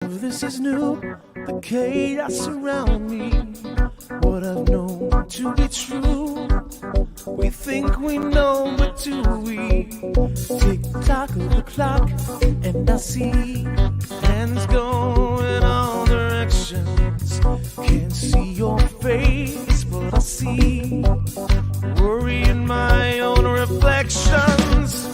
of this is new, the chaos around me, what I've known to be true. We think we know, but do we? Tick-tock of the clock, and I see hands go in all directions. Can't see your face, but I see worry in my own reflections.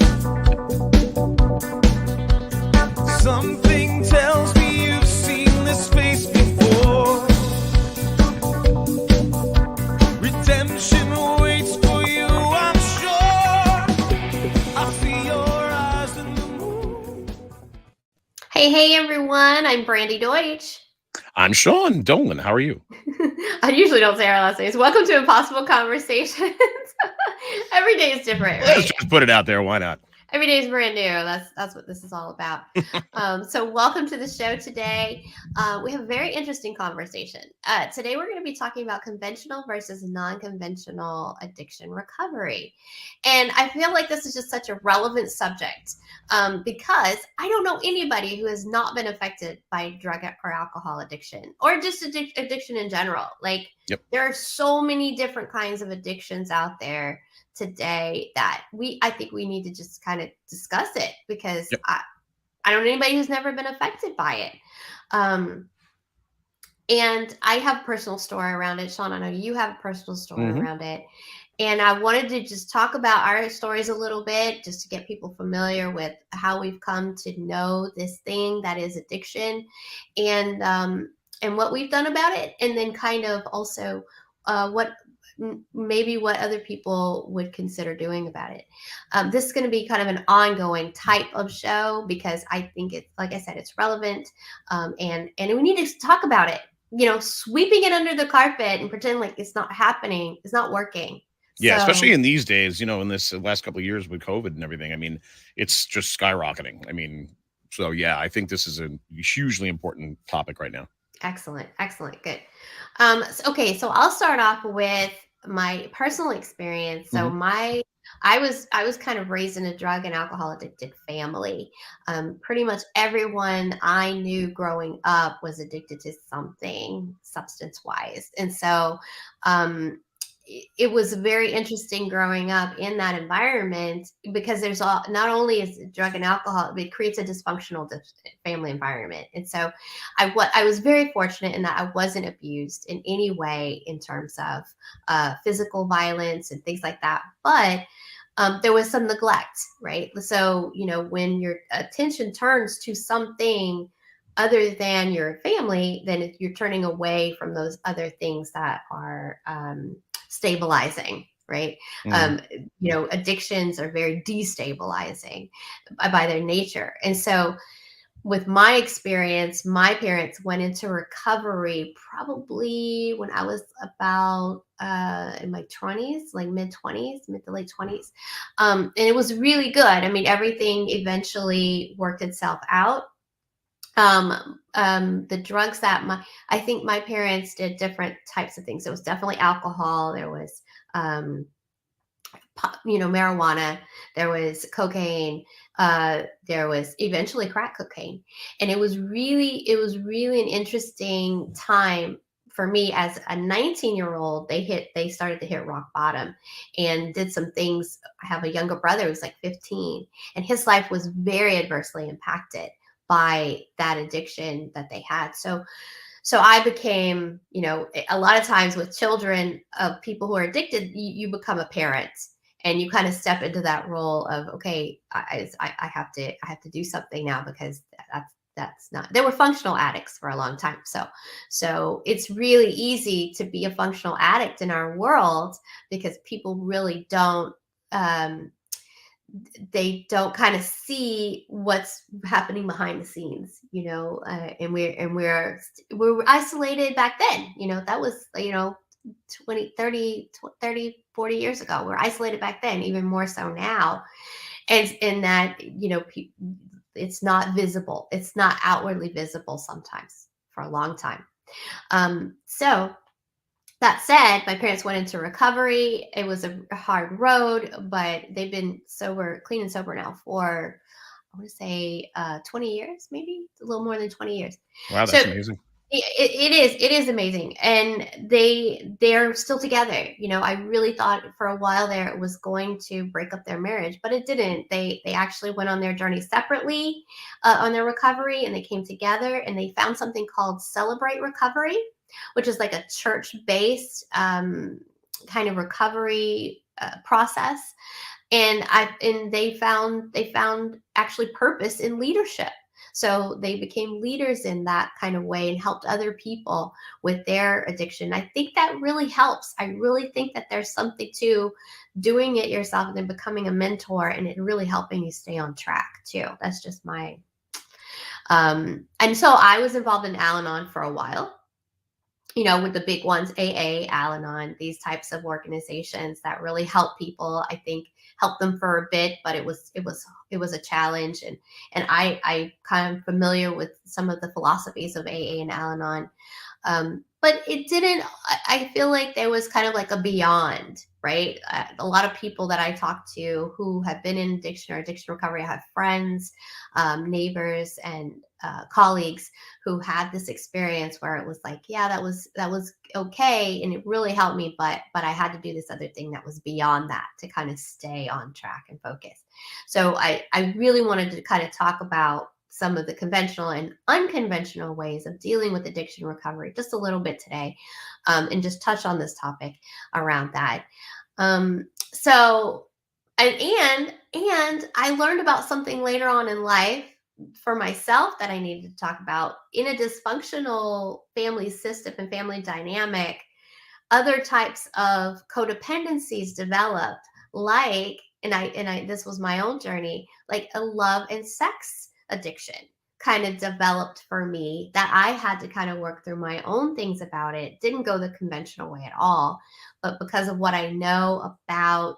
Something tells me you've seen this face before. Redemption waits for you, I'm sure. I see your eyes in the moon. Hey, everyone. I'm Brandy Deutsch. I'm Sean Dolan. How are you? I usually don't say our last names. Welcome to Impossible Conversations. Every day is different, right? Let's just put it out there. Why not? Every day is brand new. That's what this is all about. So welcome to the show today. We have a very interesting conversation. Today we're going to be talking about conventional versus non-conventional addiction recovery. And I feel like this is just such a relevant subject because I don't know anybody who has not been affected by drug or alcohol addiction or just addiction in general. Like there are so many different kinds of addictions out there today that I think we need to just kind of discuss it because I don't know anybody who's never been affected by it. And I have a personal story around it. Sean, I know you have a personal story around it. And I wanted to just talk about our stories a little bit, just to get people familiar with how we've come to know this thing that is addiction and what we've done about it. And then kind of also what other people would consider doing about it. This is going to be kind of an ongoing type of show because I think it's, like I said, it's relevant. And we need to talk about it. You know, sweeping it under the carpet and pretend like it's not happening, it's not working. Yeah, especially in these days, you know, in this last couple of years with COVID and everything. I mean, it's just skyrocketing. I mean, so yeah, I think this is a hugely important topic right now. Excellent. Good. Okay, so I'll start off with my personal experience. So I was kind of raised in a drug and alcohol addicted family. Pretty much everyone I knew growing up was addicted to something substance wise. And so it was very interesting growing up in that environment because there's not only is drug and alcohol, it creates a dysfunctional family environment. And so I was very fortunate in that I wasn't abused in any way in terms of physical violence and things like that. But there was some neglect, right? So, you know, when your attention turns to something other than your family, then you're turning away from those other things that are stabilizing, right? You know, addictions are very destabilizing by their nature. And so with my experience, my parents went into recovery probably when I was about in my 20s, like mid to late 20s. And it was really good. I mean, everything eventually worked itself out. The drugs that I think my parents did different types of things. There was definitely alcohol. There was, marijuana. There was cocaine. There was eventually crack cocaine. And it was really an interesting time for me as a 19-year-old. They started to hit rock bottom and did some things. I have a younger brother who's like 15, and his life was very adversely impacted by that addiction that they had. So I became, you know, a lot of times with children of people who are addicted, you become a parent and you kind of step into that role of, okay, I have to do something now because that's not, they were functional addicts for a long time. So it's really easy to be a functional addict in our world because people really don't, they don't kind of see what's happening behind the scenes, you know, and we're isolated back then, you know, that was, you know, 20, 30, 40 years ago. We're isolated back then, even more so now. And in that, you know, it's not visible. It's not outwardly visible sometimes for a long time. So that said, my parents went into recovery. It was a hard road, but they've been clean and sober now for, I want to say 20 years, maybe a little more than 20 years. Wow, So that's amazing. it is amazing, and they're still together. I really thought for a while there it was going to break up their marriage, but it didn't. They actually went on their journey separately, on their recovery, and they came together and they found something called Celebrate Recovery, which is like a church based kind of recovery process. And they found actually purpose in leadership. So they became leaders in that kind of way and helped other people with their addiction. I think that really helps. I really think that there's something to doing it yourself and then becoming a mentor, and it really helping you stay on track too. That's just my and so I was involved in Al-Anon for a while, with the big ones, AA, Al-Anon, these types of organizations that really help people. I think help them for a bit, but it was a challenge, and I kind of familiar with some of the philosophies of AA and Al-Anon. But it didn't. I feel like there was kind of like a beyond, right? A lot of people that I talk to who have been in addiction or addiction recovery, I have friends, neighbors, and colleagues who had this experience where it was like, yeah, that was okay, and it really helped me, but I had to do this other thing that was beyond that to kind of stay on track and focus. So I really wanted to kind of talk about some of the conventional and unconventional ways of dealing with addiction recovery just a little bit today, and just touch on this topic around that. So and I learned about something later on in life for myself that I needed to talk about. In a dysfunctional family system and family dynamic, other types of codependencies developed, like, and I this was my own journey, like a love and sex addiction kind of developed for me, that I had to kind of work through my own things about it. Didn't go the conventional way at all, but because of what I know about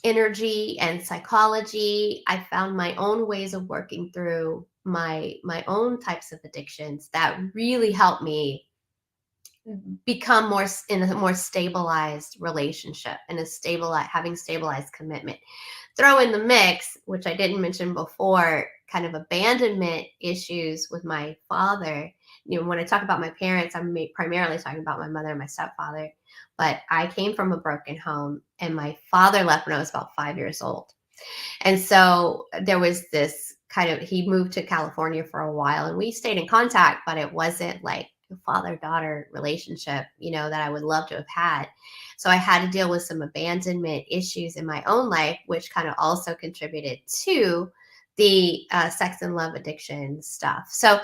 energy and psychology, I found my own ways of working through my own types of addictions that really helped me become more in a more stabilized relationship and having stabilized commitment. Throw in the mix, which I didn't mention before, kind of abandonment issues with my father. When I talk about my parents, I'm primarily talking about my mother and my stepfather. But I came from a broken home, and my father left when I was about 5 years old. And so there was this he moved to California for a while, and we stayed in contact, but it wasn't like a father-daughter relationship, that I would love to have had. So I had to deal with some abandonment issues in my own life, which kind of also contributed to the sex and love addiction stuff. So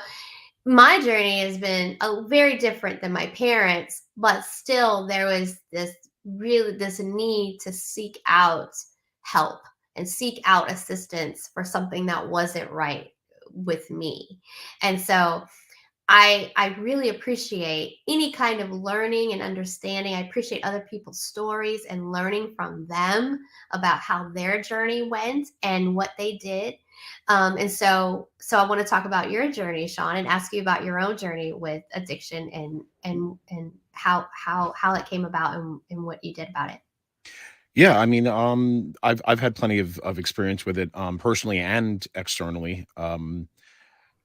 my journey has been very different than my parents, but still there was this need to seek out help and seek out assistance for something that wasn't right with me. And so I really appreciate any kind of learning and understanding. I appreciate other people's stories and learning from them about how their journey went and what they did. And so I want to talk about your journey, Sean, and ask you about your own journey with addiction and how it came about and what you did about it. Yeah, I mean, I've had plenty of experience with it, personally and externally.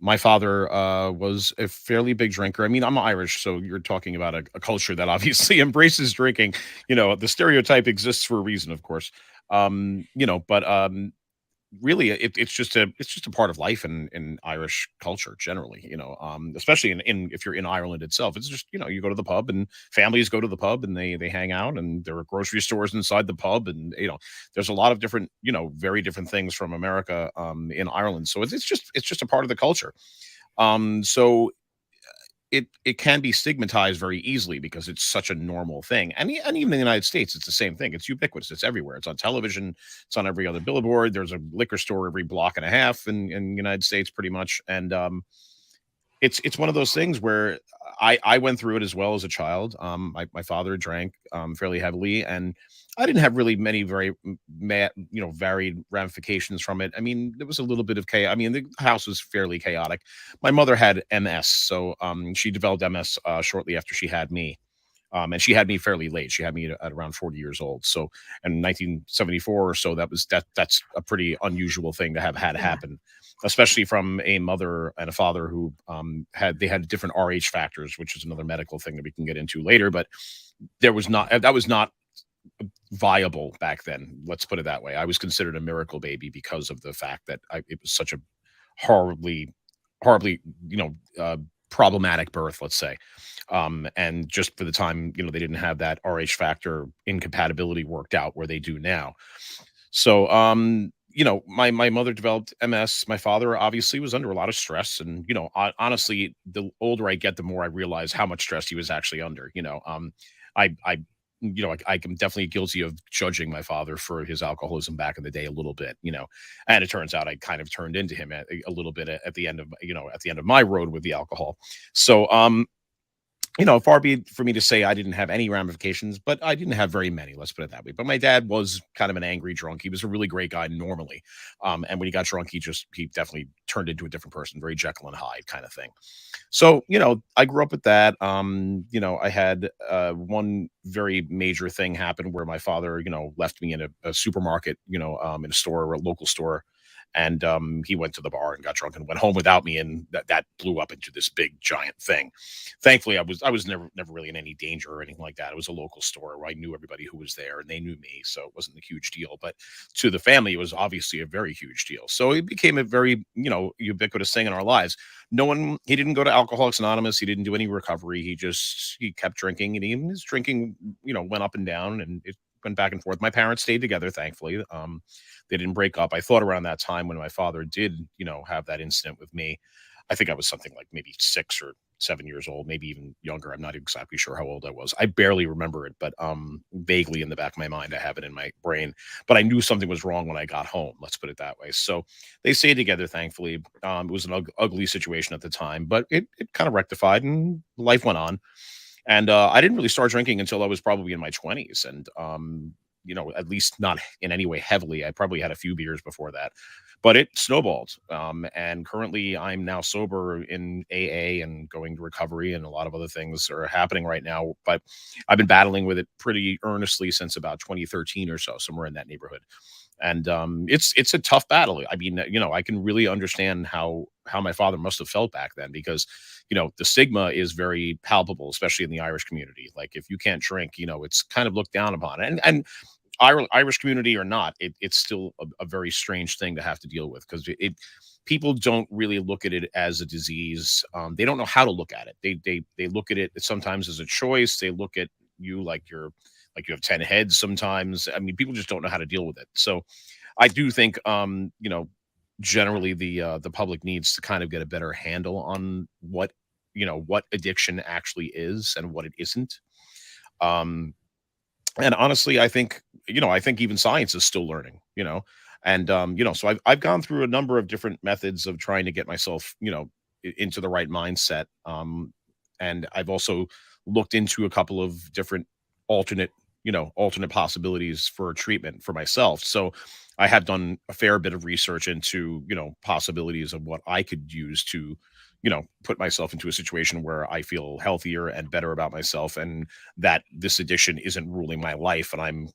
My father was a fairly big drinker. I mean, I'm Irish, so you're talking about a culture that obviously embraces drinking. The stereotype exists for a reason, of course. But really, it's just a part of life in Irish culture generally. Especially in if you're in Ireland itself, it's just you go to the pub and families go to the pub and they hang out, and there are grocery stores inside the pub, and there's a lot of different very different things from America in Ireland. So it's just a part of the culture. So it can be stigmatized very easily because it's such a normal thing. And even in the United States, it's the same thing. It's ubiquitous. It's everywhere. It's on television. It's on every other billboard. There's a liquor store every block and a half in the United States, pretty much. And it's one of those things where I went through it as well as a child. My father drank fairly heavily, and I didn't have really many very varied ramifications from it. I mean, there was a little bit of chaos. I mean, the house was fairly chaotic. My mother had MS, so she developed MS shortly after she had me. And she had me fairly late. She had me at around 40 years old. So in 1974 or so, that's a pretty unusual thing to have had Yeah. happen, especially from a mother and a father who had different RH factors, which is another medical thing that we can get into later. But that was not viable back then. Let's put it that way. I was considered a miracle baby because of the fact that it was such a horribly, horribly, you know, problematic birth, let's say. And just for the time, they didn't have that RH factor incompatibility worked out where they do now. So, my mother developed MS. My father obviously was under a lot of stress, and honestly, the older I get, the more I realize how much stress he was actually under. I I am definitely guilty of judging my father for his alcoholism back in the day a little bit, and it turns out I kind of turned into him a little bit at the end of my road with the alcohol. So, far be it for me to say I didn't have any ramifications, but I didn't have very many. Let's put it that way. But my dad was kind of an angry drunk. He was a really great guy normally, and when he got drunk, he definitely turned into a different person, very Jekyll and Hyde kind of thing. So, I grew up with that. I had one very major thing happen where my father, left me in a supermarket, in a store, a local store. And he went to the bar and got drunk and went home without me, and that blew up into this big giant thing. Thankfully, I was never really in any danger or anything like that. It was a local store where I knew everybody who was there, and they knew me, so it wasn't a huge deal. But to the family, it was obviously a very huge deal. So it became a very ubiquitous thing in our lives. He didn't go to Alcoholics Anonymous. He didn't do any recovery. He kept drinking, and even his drinking, went up and down, and it went back and forth. My parents stayed together, thankfully. They didn't break up. I thought around that time when my father did, have that incident with me, I think I was something like maybe 6 or 7 years old, maybe even younger. I'm not exactly sure how old I was. I barely remember it, but vaguely in the back of my mind, I have it in my brain. But I knew something was wrong when I got home. Let's put it that way. So they stayed together, thankfully. It was an ugly situation at the time, but it kind of rectified and life went on. And I didn't really start drinking until I was probably in my 20s. And, at least not in any way heavily. I probably had a few beers before that, but it snowballed. And currently I'm now sober in AA and going to recovery, and a lot of other things are happening right now. But I've been battling with it pretty earnestly since about 2013 or so, somewhere in that neighborhood. And it's a tough battle. I mean, I can really understand how my father must have felt back then, because the stigma is very palpable, especially in the Irish community. Like, if you can't drink, it's kind of looked down upon. And Irish community or not, it's still a very strange thing to have to deal with, because people don't really look at it as a disease. They don't know how to look at it. They look at it sometimes as a choice. They look at you like you have 10 heads sometimes. I mean, people just don't know how to deal with it. So I do think, generally the public needs to kind of get a better handle on what addiction actually is and what it isn't. And honestly, I think even science is still learning, and so I've gone through a number of different methods of trying to get myself, into the right mindset. And I've also looked into a couple of different alternate alternate possibilities for treatment for myself. So I have done a fair bit of research into, possibilities of what I could use to, put myself into a situation where I feel healthier and better about myself, and that this addiction isn't ruling my life, and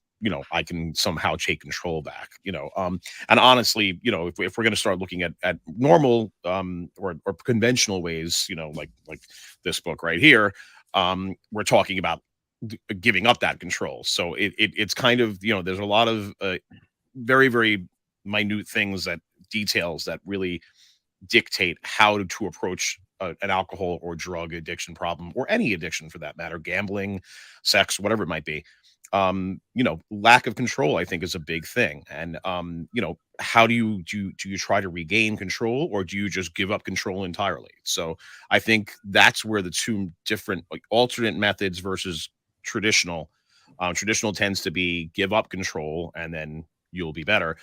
I can somehow take control back, and honestly, if we're going to start looking at normal, or conventional ways, like this book right here, we're talking about giving up that control. So it's kind of, there's a lot of very, very minute details that really dictate how to approach an alcohol or drug addiction problem, or any addiction for that matter, gambling, sex, whatever it might be. Lack of control, I think, is a big thing. And how do you try to regain control, or do you just give up control entirely? So I think that's where the two different, like, alternate methods versus traditional tends to be give up control and then you'll be better.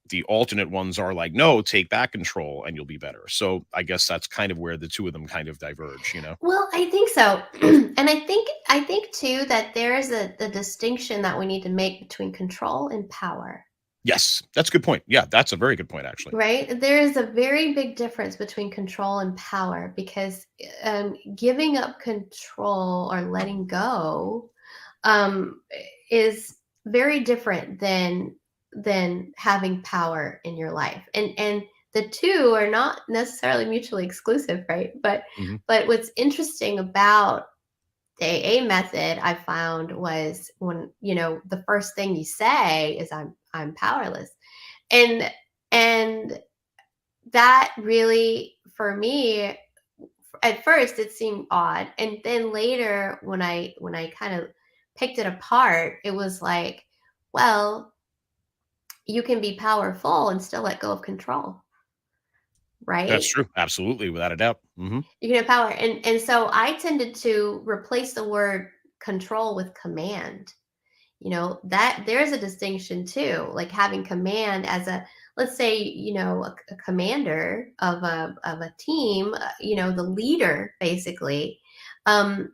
The alternate ones are like, no, take back control and you'll be better. So I guess that's kind of where the two of them kind of diverge. Well, I think so. And I think too that there is a distinction that we need to make between control and power. Yes, that's a good point. Yeah, that's a very good point, actually. Right? There is a very big difference between control and power, because giving up control or letting go um, is very different than having power in your life, and the two are not necessarily mutually exclusive, right? Hmm. But what's interesting about the AA method, I found, was when, the first thing you say is I'm powerless, and and that really, for me, at first it seemed odd, and then later when I kind of picked it apart, it was like, well, you can be powerful and still let go of control, That's right? true. Absolutely, without a doubt. Hmm. You can have power, and so I tended to replace the word control with command. That there's a distinction too, like having command as a, let's say, a commander of a team, the leader basically, um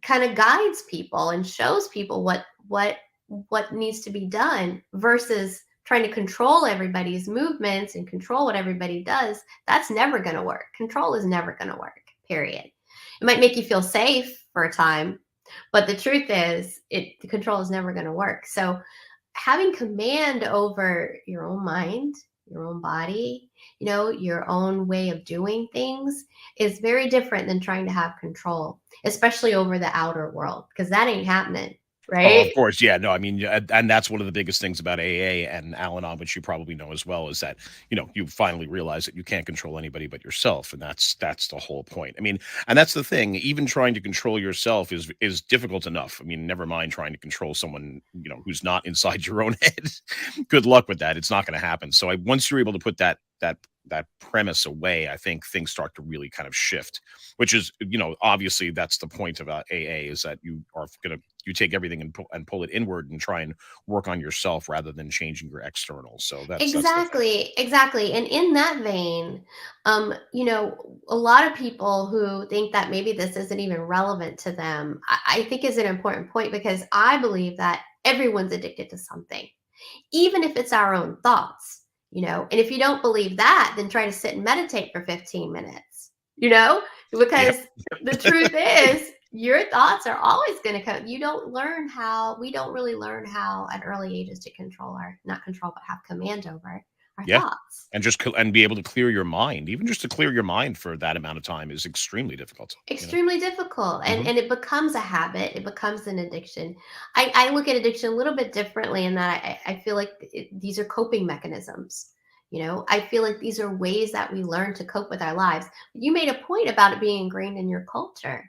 kind of guides people and shows people what needs to be done, versus trying to control everybody's movements and control what everybody does. That's never going to work. Control is never going to work, period. It might make you feel safe for a time, but the truth is, the control is never going to work. So having command over your own mind, your own body, your own way of doing things is very different than trying to have control, especially over the outer world, because that ain't happening, Oh, of right? course. Yeah. No, I mean, yeah, and that's one of the biggest things about AA and Al-Anon, which you probably know as well, is that, you finally realize that you can't control anybody but yourself. And that's the whole point. I mean, and that's the thing, even trying to control yourself is difficult enough. I mean, never mind trying to control someone, who's not inside your own head. Good luck with that. It's not going to happen. So once you're able to put that premise away, I think things start to really kind of shift, which is, obviously that's the point about AA, is that you take everything and pull it inward and try and work on yourself rather than changing your external. So that's the thing. Exactly. And in that vein, a lot of people who think that maybe this isn't even relevant to them, I think is an important point, because I believe that everyone's addicted to something, even if it's our own thoughts. And if you don't believe that, then try to sit and meditate for 15 minutes, Yep. because the truth is, your thoughts are always going to come. We don't really learn how at early ages to not control, but have command over our Yeah. thoughts. And and be able to clear your mind, even just to clear your mind for that amount of time is extremely difficult. Extremely difficult, and Hmm. and it becomes a habit. It becomes an addiction. I look at addiction a little bit differently, in that I feel like these are coping mechanisms. I feel like these are ways that we learn to cope with our lives. You made a point about it being ingrained in your culture.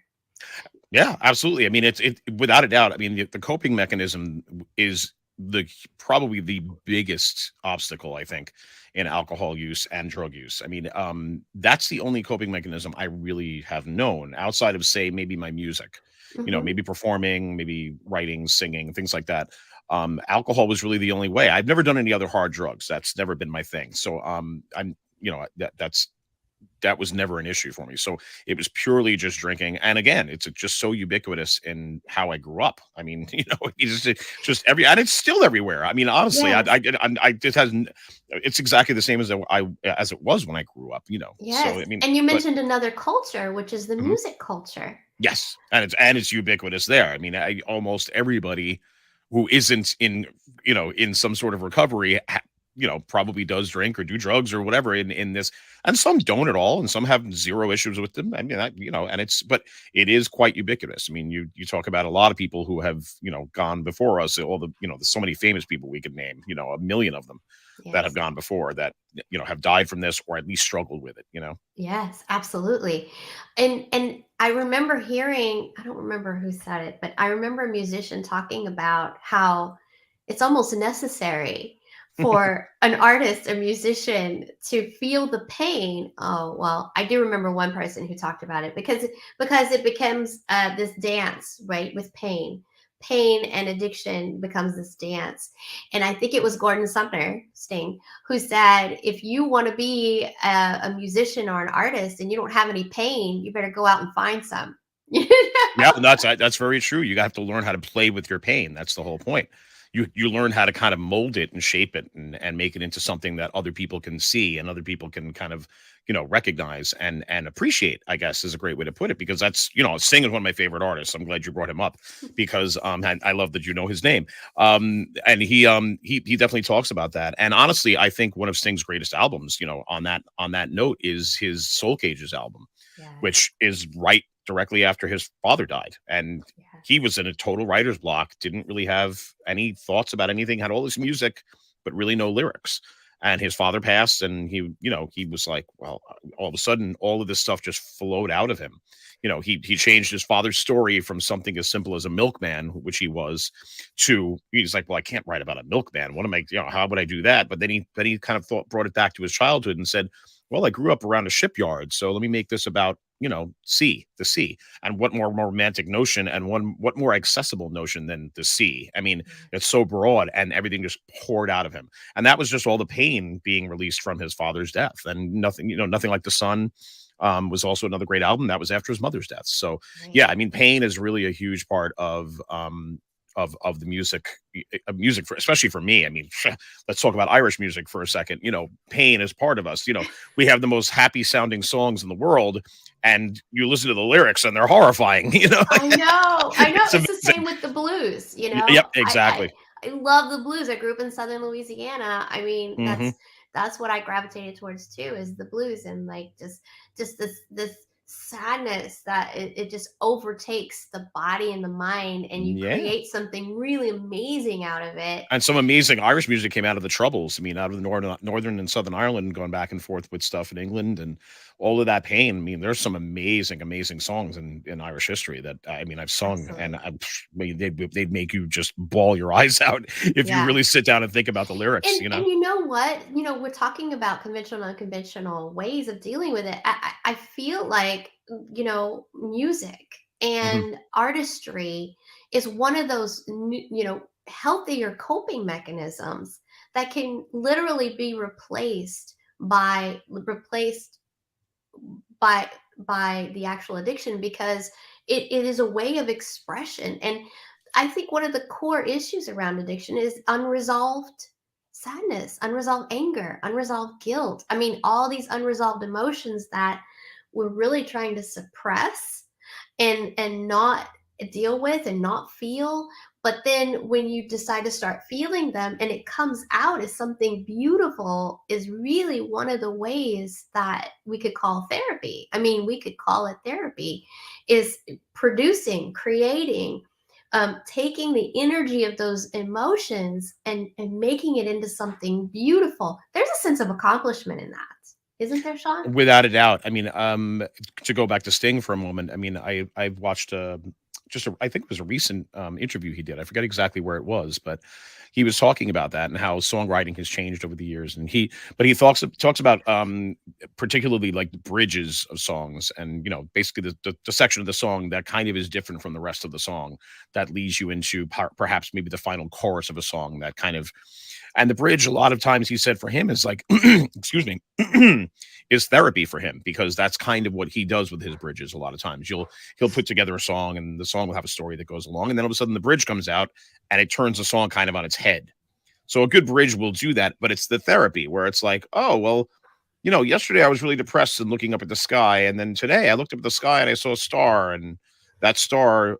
Yeah, absolutely. I mean, it without a doubt. I mean, the coping mechanism is probably the biggest obstacle, I think, in alcohol use and drug use. I mean, that's the only coping mechanism I really have known outside of, say, maybe my music. Hmm. Maybe performing, maybe writing, singing, things like that. Alcohol was really the only way. I've never done any other hard drugs. That's never been my thing. So, I'm, that was never an issue for me. So it was purely just drinking. And again, it's just so ubiquitous in how I grew up. I mean, it's just and it's still everywhere. I mean, honestly, Yes, I just hasn't. It's exactly the same as it was when I grew up. So yes. I mean, And you but mentioned another culture, which is the mhm, music culture. yes, and it's ubiquitous there. I mean, almost everybody who isn't in some sort of recovery, probably does drink or do drugs or whatever in this, and some don't at all, and some have zero issues with them. I mean, and but it is quite ubiquitous. I mean, you talk about a lot of people who have gone before us. All there's so many famous people we could name, a million of them that have Yes. gone before that have died from this or at least struggled with it. Yes, absolutely. And I remember hearing, I don't remember who said it, but I remember a musician talking about how it's almost necessary for an artist, a musician, to feel the pain. Oh, well, I do remember one person who talked about it, because it becomes this dance, right, with pain. Pain and addiction becomes this dance. And I think it was Gordon Sumner, Sting, who said, if you want to be a musician or an artist and you don't have any pain, you better go out and find some. You Yeah, know? and that's very true. You have to learn how to play with your pain. That's the whole point. you learn how to kind of mold it and shape it and make it into something that other people can see and other people can kind of, recognize and appreciate, I guess is a great way to put it, because that's, Sting is one of my favorite artists. I'm glad you brought him up because I love that you know his name. And he definitely talks about that. And honestly, I think one of Sting's greatest albums, on that note, is his Soul Cages album, Yes. which is right directly after his father died. And Yes. he was in a total writer's block, didn't really have any thoughts about anything, had all this music, but really no lyrics. And his father passed, and he was like, well, all of a sudden, all of this stuff just flowed out of him. He changed his father's story from something as simple as a milkman, which he was, to he's like, well, I can't write about a milkman. What am I, how would I do that? But then he kind of brought it back to his childhood and said, well, I grew up around a shipyard, so let me make this about, the sea. And what more romantic notion and what more accessible notion than the sea? I mean, it's so broad, and everything just poured out of him. And that was just all the pain being released from his father's death. And nothing like the sun was also another great album that was after his mother's death. So yeah, I mean, pain is really a huge part of the music especially for me. I mean, let's talk about Irish music for a second. Pain is part of us. We have the most happy sounding songs in the world, and you listen to the lyrics and they're horrifying. I know. It's amazing. the same with the blues. Yep, exactly. I love the blues. I grew up in Southern Louisiana. I mean, Mhm. that's what I gravitated towards too, is the blues, and like just this sadness that it just overtakes the body and the mind, and you Yeah. create something really amazing out of it. And some amazing Irish music came out of the Troubles. I mean, out of the Northern and Southern Ireland, going back and forth with stuff in England and all of that pain. I mean, there's some amazing, amazing songs in Irish history that I've sung, and they'd make you just bawl your eyes out if you really sit down and think about the lyrics. And you know what? We're talking about conventional and unconventional ways of dealing with it. I feel like, music and artistry is one of those, healthier coping mechanisms that can literally be replaced by the actual addiction, because it is a way of expression. And I think one of the core issues around addiction is unresolved sadness, unresolved anger, unresolved guilt. I mean, all these unresolved emotions that we're really trying to suppress and not deal with and not feel. But then when you decide to start feeling them and it comes out as something beautiful, is really one of the ways that we could call therapy. I mean, we could call it therapy, is producing, creating, taking the energy of those emotions and making it into something beautiful. There's a sense of accomplishment in that, isn't there, Sean? Without a doubt. I mean, to go back to Sting for a moment, I mean, I've watched I think it was a recent interview he did. I forget exactly where it was, but he was talking about that and how songwriting has changed over the years. And he talks about particularly like the bridges of songs, and basically the section of the song that kind of is different from the rest of the song, that leads you into perhaps maybe the final chorus of a song, that kind of. And the bridge, a lot of times, he said, for him is like, excuse me, is therapy for him, because that's kind of what he does with his bridges. A lot of times he'll put together a song, and the song will have a story that goes along, and then all of a sudden the bridge comes out and it turns the song kind of on its head. So a good bridge will do that, but it's the therapy where it's like, oh, well, yesterday I was really depressed and looking up at the sky, and then today I looked up at the sky and I saw a star, and that star,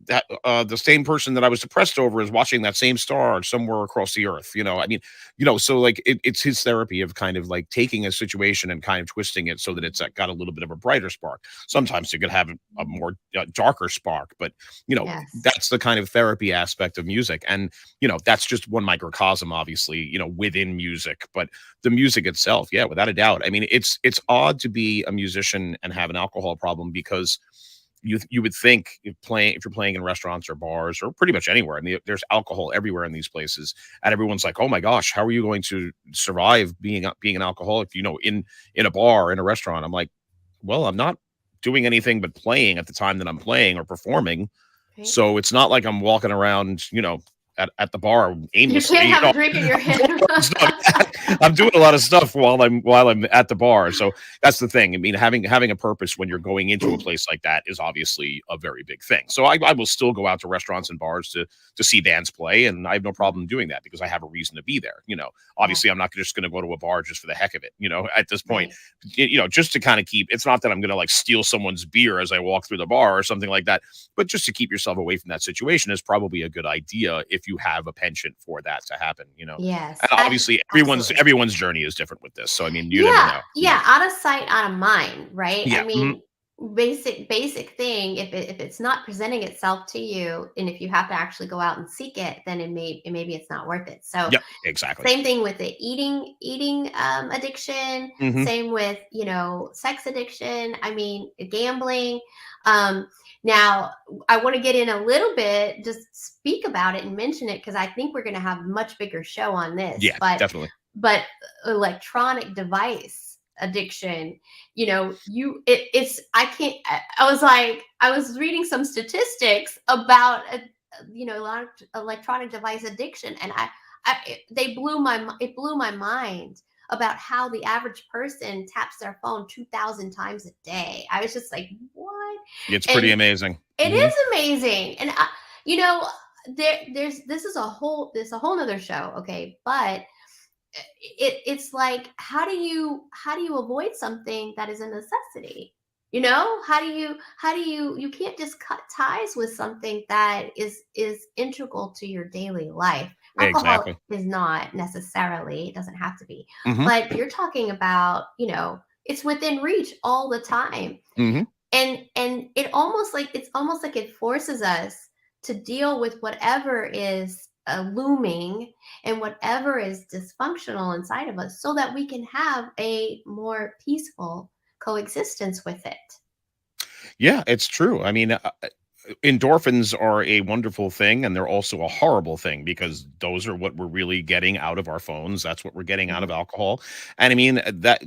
that the same person that I was depressed over is watching that same star somewhere across the earth. I mean, so like it's his therapy of kind of like taking a situation and kind of twisting it so that it's got a little bit of a brighter spark. Sometimes you could have a more darker spark, but Yes. that's the kind of therapy aspect of music. And that's just one microcosm, obviously, within music, but the music itself, yeah, without a doubt. I mean, it's odd to be a musician and have an alcohol problem, because you would think if you're playing in restaurants or bars or pretty much anywhere, and there's alcohol everywhere in these places, and everyone's like, oh my gosh, how are you going to survive being an alcoholic, in a bar, in a restaurant? I'm like, well, I'm not doing anything but playing at the time that I'm playing or performing. Right. So it's not like I'm walking around, at the bar You aimlessly. can't have a drink in your hand. I'm doing a lot of stuff while I'm at the bar. So that's the thing. I mean, having a purpose when you're going into a place like that is obviously a very big thing. So I will still go out to restaurants and bars to see bands play, and I have no problem doing that because I have a reason to be there. Obviously, I'm not just going to go to a bar just for the heck of it. At this point, Right. just to kind of keep. It's not that I'm going to like steal someone's beer as I walk through the bar or something like that, but just to keep yourself away from that situation is probably a good idea if you have a penchant for that to happen. Yes, And obviously, absolutely. everyone's journey is different with this. So I mean, you never know. Yeah, out of sight, out of mind, right? I Yeah. mean, basic thing. If it's not presenting itself to you, and if you have to actually go out and seek it, then maybe it's not worth it. So Yep. Exactly. same thing with the eating addiction. Hmm. Same with sex addiction. I mean, gambling. Um, Now, I want to get in a little bit, just speak about it and mention it because I think we're going to have a much bigger show on this. Yeah. Definitely. But electronic device addiction, it's I can't. I was like, I was reading some statistics about a lot of electronic device addiction, and it blew my mind about how the average person taps their phone 2,000 times a day. I was just like, what? It's pretty And amazing. it is amazing. And you know, this is a whole nother show, okay? But it's like, how do you avoid something that is a necessity? You can't just cut ties with something that is integral to your daily life. Alcohol Exactly. is not necessarily, it doesn't have to be, Hmm. but you're talking about, it's within reach all the time. Hmm. And it's almost like it forces us to deal with whatever is looming and whatever is dysfunctional inside of us so that we can have a more peaceful coexistence with it. Yeah, it's true. I mean, endorphins are a wonderful thing, and they're also a horrible thing because those are what we're really getting out of our phones. That's what we're getting out of Mhm. alcohol. And I mean that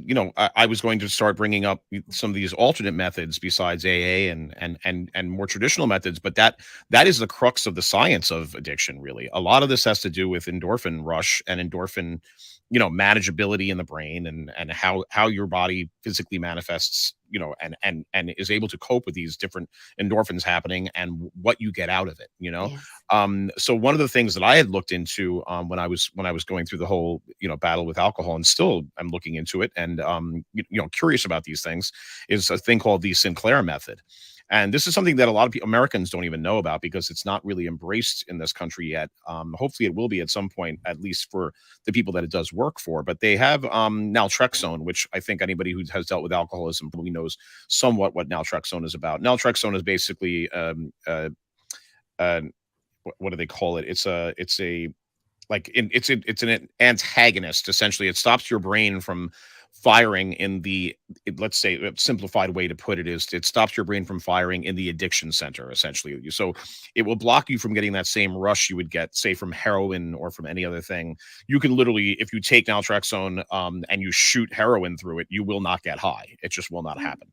I was going to start bringing up some of these alternate methods besides AA and more traditional methods, but that is the crux of the science of addiction. Really, a lot of this has to do with endorphin rush and endorphin manageability in the brain and how your body physically manifests and is able to cope with these different endorphins happening and what you get out of it. Yes. So one of the things that I had looked into when I was going through the whole battle with alcohol, and still I'm looking into it, and curious about these things, is a thing called the Sinclair Method. And this is something that a lot of Americans don't even know about because it's not really embraced in this country yet. Hopefully, it will be at some point, at least for the people that it does work for. But they have naltrexone, which I think anybody who has dealt with alcoholism probably knows somewhat what naltrexone is about. Naltrexone is basically uh, what do they call it? It's an antagonist. Essentially, it stops your brain from firing in let's say a simplified way to put it is it stops your brain from firing in the addiction center, essentially. So it will block you from getting that same rush you would get, say, from heroin or from any other thing. You can literally, if you take naltrexone and you shoot heroin through it, you will not get high. It just will not happen.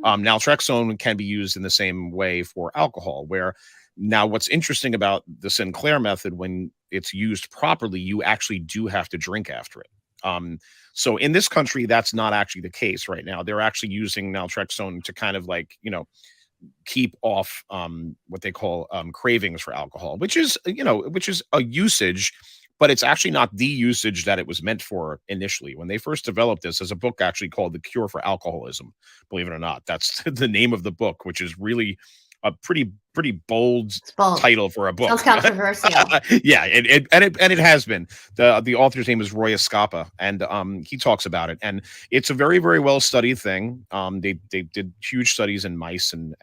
Naltrexone can be used in the same way for alcohol, where now what's interesting about the Sinclair method, when it's used properly, you actually do have to drink after it. So in this country, that's not actually the case right now. They're actually using naltrexone to kind of like, keep off what they call cravings for alcohol, which is a usage, but it's actually not the usage that it was meant for initially. When they first developed this, as a book actually called The Cure for Alcoholism, believe it or not. That's the name of the book, which is really a pretty bold It's bold. title for a book. Sounds controversial. Yeah, it has been. The author's name is Roy Escapa, and he talks about it, and it's a very, very well studied thing. They did huge studies in mice and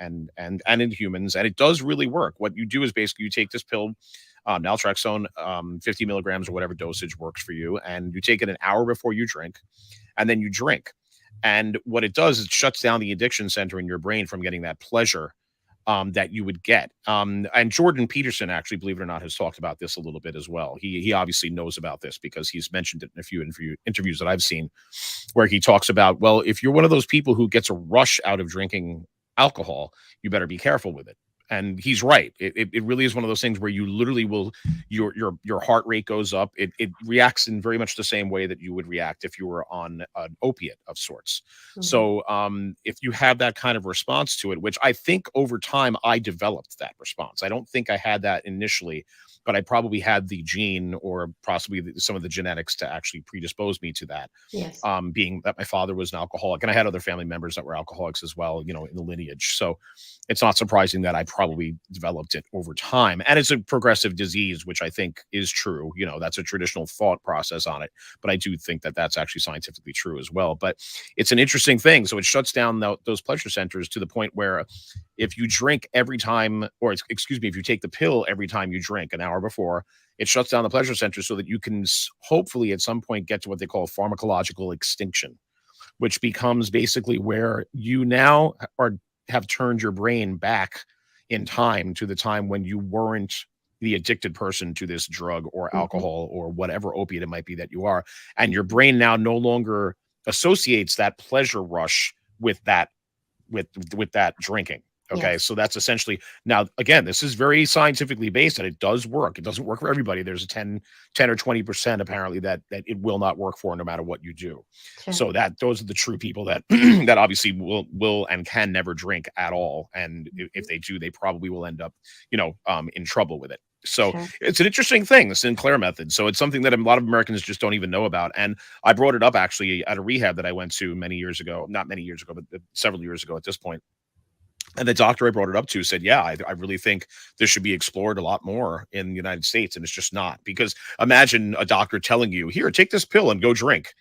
in humans, and it does really work. What you do is basically you take this pill, naltrexone, 50 milligrams or whatever dosage works for you, and you take it an hour before you drink, and then you drink. And what it does is it shuts down the addiction center in your brain from getting that pleasure that you would get. And Jordan Peterson, actually, believe it or not, has talked about this a little bit as well. He obviously knows about this because he's mentioned it in a few interviews that I've seen, where he talks about, well, if you're one of those people who gets a rush out of drinking alcohol, you better be careful with it. And he's right. It really is one of those things where you literally will, your heart rate goes up. It reacts in very much the same way that you would react if you were on an opiate of sorts. Mhm. So if you have that kind of response to it, which I think over time I developed that response. I don't think I had that initially, but I probably had the gene or possibly some of the genetics to actually predispose me to that. Yes. Being that my father was an alcoholic, and I had other family members that were alcoholics as well, in the lineage. So it's not surprising that I probably developed it over time. And it's a progressive disease, which I think is true. That's a traditional thought process on it. But I do think that that's actually scientifically true as well. But it's an interesting thing. So it shuts down those pleasure centers to the point where if you drink every time, or excuse me, if you take the pill every time you drink an hour before, it shuts down the pleasure center so that you can hopefully at some point get to what they call pharmacological extinction, which becomes basically where you now have turned your brain back in time to the time when you weren't the addicted person to this drug or Mhm. alcohol or whatever opiate it might be that you are. And your brain now no longer associates that pleasure rush with that with that drinking. Okay. Yes. So that's essentially, now again, this is very scientifically based and it does work. It doesn't work for everybody. There's a 10 or 20% apparently that it will not work for no matter what you do. Sure. So those are the true people that that obviously will and can never drink at all. And if they do, they probably will end up, in trouble with it. So Sure. it's an interesting thing, the Sinclair method. So it's something that a lot of Americans just don't even know about. And I brought it up actually at a rehab that I went to many years ago, not many years ago, but several years ago at this point. And the doctor I brought it up to said, yeah, I really think this should be explored a lot more in the United States. And it's just not, because imagine a doctor telling you, here, take this pill and go drink.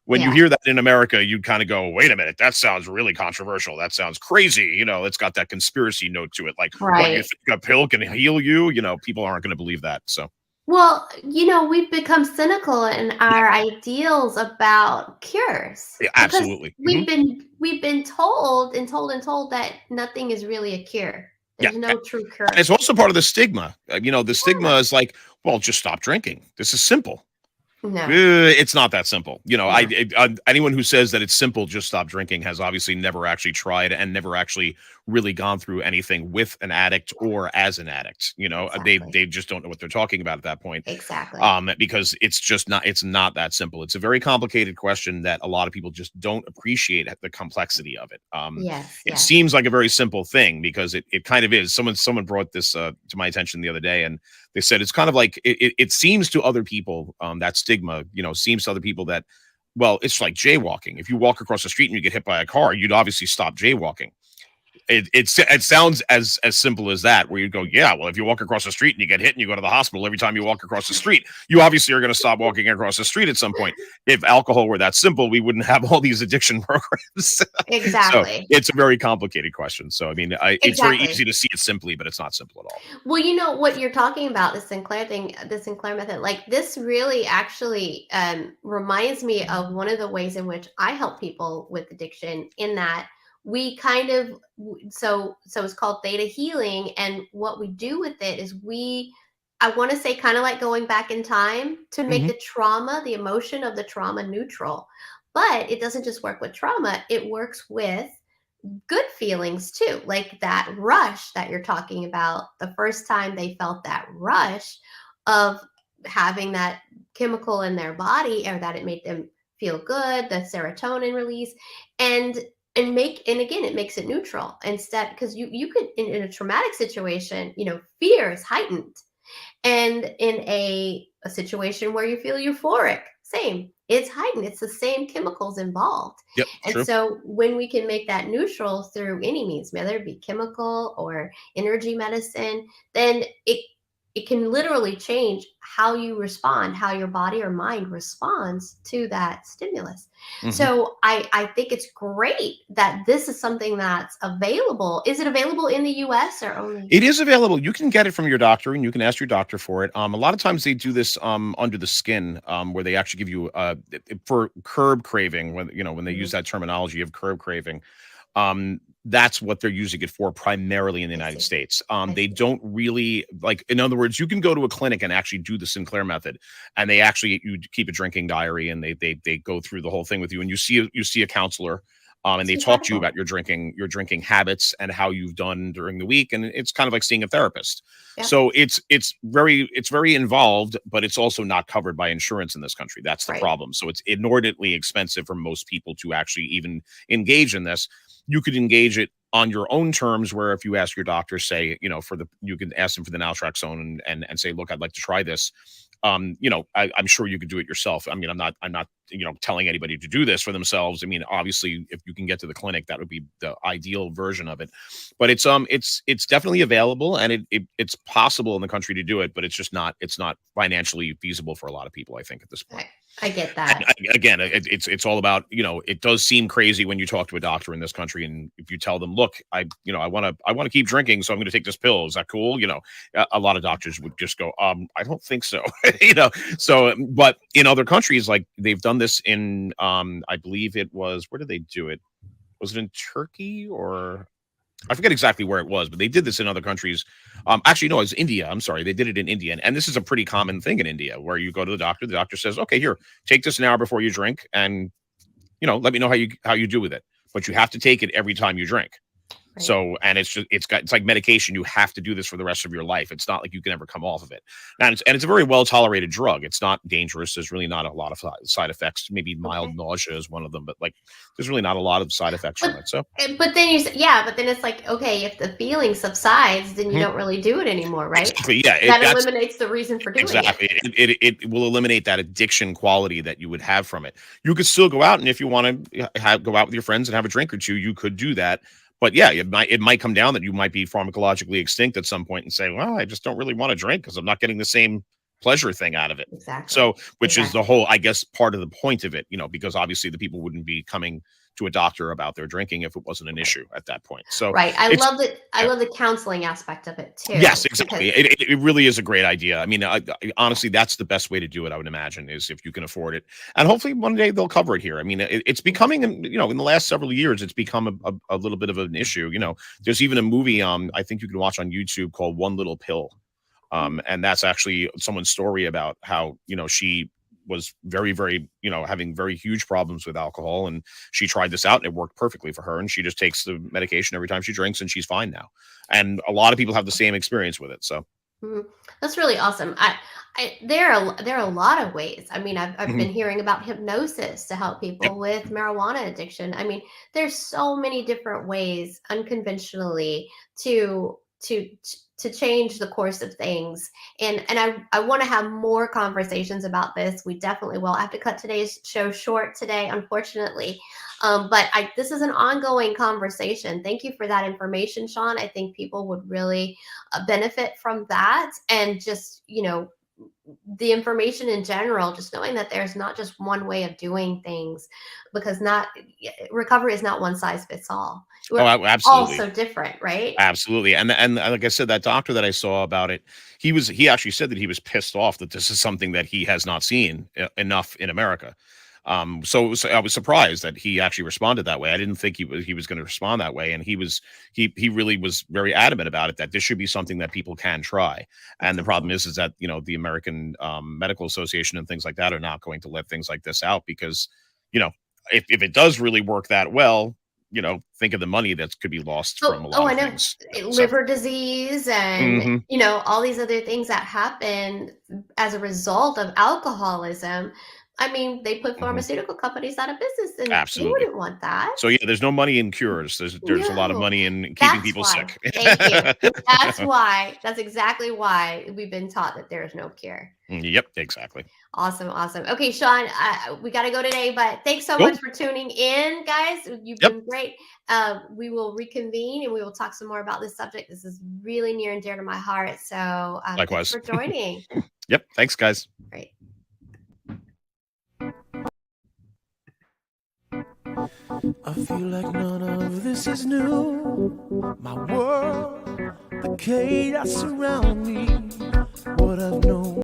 When you Yeah. hear that in America, you kind of go, wait a minute, that sounds really controversial. That sounds crazy. It's got that conspiracy note to it. Like, what, you Right. think a pill can heal you? People aren't going to believe that. So, Well, we've become cynical in yeah, our ideals about cures yeah, because absolutely. we've been told and told and told that nothing is really a cure. Yeah. There's no true And it's cure. also part of the stigma. The stigma Yeah. is like, well, just stop drinking. This is simple. No. It's not that simple. No. Anyone who says that it's simple, just stop drinking, has obviously never actually tried and never actually really gone through anything with an addict or as an addict. They Exactly. just don't know what they're talking about at that point. Exactly. Because it's not that simple. It's a very complicated question that a lot of people just don't appreciate the complexity of it. Yes. It Yes. seems like a very simple thing because it kind of is. Someone brought this to my attention the other day, and they said it's kind of like it seems to other people, that stigma, seems to other people that, well, it's like jaywalking. If you walk across the street and you get hit by a car, you'd obviously stop jaywalking. It sounds as simple as that, where you go, yeah, well, if you walk across the street and you get hit and you go to the hospital every time you walk across the street, you obviously are going to stop walking across the street at some point. If alcohol were that simple, we wouldn't have all these addiction programs. So Exactly. it's a very complicated question. So, I mean, it's very Exactly. easy to see it simply, but it's not simple at all. Well, what you're talking about, the Sinclair thing, the Sinclair method, like this really actually reminds me of one of the ways in which I help people with addiction, in that we kind of, so it's called theta healing. And what we do with it is I want to say kind of like going back in time to make Mhm. the trauma, the emotion of the trauma, neutral. But it doesn't just work with trauma, it works with good feelings too, like that rush that you're talking about. The first time they felt that rush of having that chemical in their body, or that it made them feel good, the serotonin release, and and again, it makes it neutral instead, because you could, in a traumatic situation, fear is heightened. And in a situation where you feel euphoric, same. It's heightened. It's the same chemicals involved. Yep, And true. so when we can make that neutral through any means, whether it be chemical or energy medicine, then it can literally change how you respond, how your body or mind responds to that stimulus. Mhm. So I think it's great that this is something that's available. Is it available in the US or only? It is available. You can get it from your doctor, and you can ask your doctor for it. A lot of times they do this under the skin, where they actually give you for curb craving. When they use Mhm. that terminology of curb craving, that's what they're using it for primarily in the I United see. States. I They see. don't really, like, in other words, you can go to a clinic and actually do the Sinclair method, and you keep a drinking diary, and they go through the whole thing with you, and you see a counselor. And It's they talk to you incredible. about your drinking habits and how you've done during the week, and it's kind of like seeing a therapist. Yeah. So it's very involved, but it's also not covered by insurance in this country. That's the Right. problem. So it's inordinately expensive for most people to actually even engage in this. You could engage it on your own terms, where if you ask your doctor, say, you can ask them for the naltrexone, and say, look, I'd like to try this. I'm sure you could do it yourself. I mean, I'm not telling anybody to do this for themselves. I mean, obviously, if you can get to the clinic, that would be the ideal version of it. But it's definitely available, and it's possible in the country to do it, but it's not financially feasible for a lot of people, I think, at this point. I get And that. again, it's all about, it does seem crazy when you talk to a doctor in this country, and if you tell them, look, I want to keep drinking, so I'm going to take this pill. Is that cool? A lot of doctors would just go, I don't think so. So, but in other countries, like they've done this in, I believe it was, where did they do it? Was it in Turkey, or I forget exactly where it was, but they did this in other countries. Actually, no, it was India. I'm sorry. They did it in India. And this is a pretty common thing in India, where you go to the doctor says, okay, here, take this an hour before you drink, and, let me know how you do with it. But you have to take it every time you drink. Right. So, and it's like medication. You have to do this for the rest of your life. It's not like you can ever come off of it. And it's a very well tolerated drug. It's not dangerous. There's really not a lot of side effects. Maybe mild Okay. nausea is one of them, but like there's really not a lot of side effects from it. So, But then but then it's like, okay, if the feeling subsides, then you mhm, don't really do it anymore, right? exactly. Yeah, That that's eliminates the reason for doing it. exactly. It will eliminate that addiction quality that you would have from it. You could still go out, and if you want to go out with your friends and have a drink or two, you could do that. But yeah, it might come down that you might be pharmacologically extinct at some point and say, well, I just don't really want to drink because I'm not getting the same pleasure thing out of it. Exactly. So, which is the Exactly. whole, I guess, part of the point of it, because obviously the people wouldn't be coming to a doctor about their drinking if it wasn't an Right. issue at that point. So Right. I it's, love that. I yeah. love the counseling aspect of it Yes, too, because exactly. It really is a great idea. I mean, honestly, that's the best way to do it, I would imagine, is if you can afford it. And hopefully one day they'll cover it here. I mean, it's becoming, in the last several years, it's become a little bit of an issue. There's even a movie, I think you can watch on YouTube, called One Little Pill. And that's actually someone's story about how, she was very, very, having very huge problems with alcohol. And she tried this out, and it worked perfectly for her. And she just takes the medication every time she drinks, and she's fine now. And a lot of people have the same experience with it. So, Mhm. That's really awesome. There are a lot of ways. I mean, I've mhm. been hearing about hypnosis to help Yep. people with marijuana addiction. I mean, there's so many different ways, unconventionally, to to to change the course of things. And I want to have more conversations about this. We definitely will. I have to cut today's show short today, unfortunately. But this is an ongoing conversation. Thank you for that information, Sean. I think people would really benefit from that, and just the information in general, just knowing that there's not just one way of doing things, because not recovery is not one size fits all. Oh, We're all absolutely. so different, right? Absolutely. And like I said, that doctor that I saw about it, he actually said that he was pissed off that this is something that he has not seen enough in America. So I was surprised that he actually responded that way. I didn't think he was going to respond that way, and he really was very adamant about it, that this should be something that people can try. And the problem is that the American Medical Association and things like that are not going to let things like this out, because you know if it does really work that well, think of the money that could be lost from a lot I of know. things. So, Liver disease, and mhm, all these other things that happen as a result of alcoholism. I mean, they put mhm, pharmaceutical companies out of business, and you absolutely. wouldn't want that. So yeah, there's no money in cures. There's a lot of No, money in keeping that's people why. sick. Thank you. That's exactly why we've been taught that there is no cure. Yep, exactly. Awesome, awesome. Okay, Sean, we got to go today, but thanks so Cool. much for tuning in, guys. You've Yep. been great. We will reconvene, and we will talk some more about this subject. This is really near and dear to my heart. So thanks Likewise. for joining. Yep. Thanks, guys. Great. I feel like none of this is new. My world, the chaos around me, what I've known.